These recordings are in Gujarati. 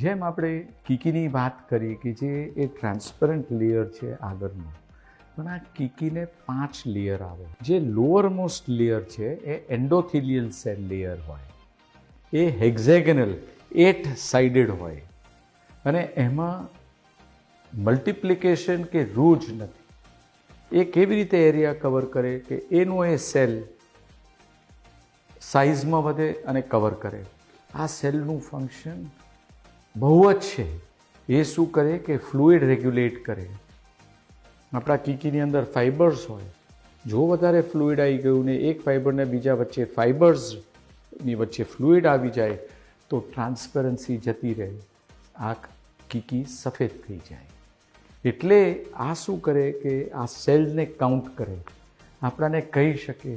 જેમ આપણે કીકીની વાત કરીએ કે જે એ ટ્રાન્સપરન્ટ લેયર છે આગળનો, પણ આ કીકીને 5 લેયર આવે. જે લોઅર મોસ્ટ લેયર છે એ એન્ડોથિલિયલ સેલ લેયર હોય, એ હેક્ઝેગનલ 8 સાઇડેડ હોય અને એમાં મલ્ટિપ્લિકેશન કે રૂ જ નથી. એ કેવી રીતે એરિયા કવર કરે કે એનો એ સેલ સાઇઝમાં વધે અને કવર કરે. આ સેલનું ફંક્શન બહુ જ છે. એ શું કરે કે ફ્લુઇડ રેગ્યુલેટ કરે. આપણા કીકીની અંદર ફાઇબર્સ હોય, જો વધારે ફ્લુઇડ આવી ગયું ને એક ફાઇબરને બીજા વચ્ચે ફાઇબર્સની વચ્ચે ફ્લુઇડ આવી જાય તો ટ્રાન્સપરન્સી જતી રહે, આ કીકી સફેદ થઈ જાય. એટલે આ શું કરે કે આ સેલ્સને કાઉન્ટ કરે, આપણાને કહી શકે.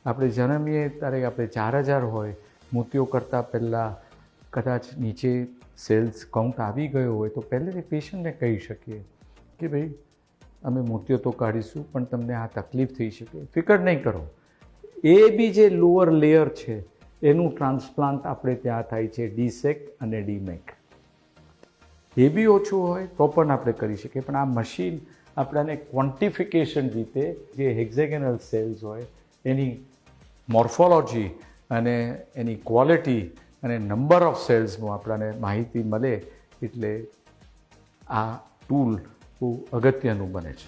આપણે જન્મીએ ત્યારે આપણે 4000 હોય, મોતિયો કરતાં પહેલાં કદાચ નીચે સેલ્સ કાઉન્ટ આવી ગયો હોય તો પહેલેથી પેશન્ટને કહી શકીએ કે ભાઈ અમે મોતિયો તો કાઢીશું પણ તમને આ તકલીફ થઈ શકે, ફિકર નહીં કરો. એ બી જે લોઅર લેયર છે એનું ટ્રાન્સપ્લાન્ટ આપણે ત્યાં થાય છે ડીસેક અને ડીમેક. એ બી ઓછું હોય તો પણ આપણે કરી શકીએ. પણ આ મશીન આપણાને ક્વોન્ટિફિકેશન રીતે જે હેક્ઝેગનલ સેલ્સ હોય એની મોર્ફોલોજી અને એની ક્વોલિટી અને નંબર ઓફ સેલ્સનું આપણને માહિતી મળે, એટલે આ ટૂલ બહુ અગત્યનું બને છે.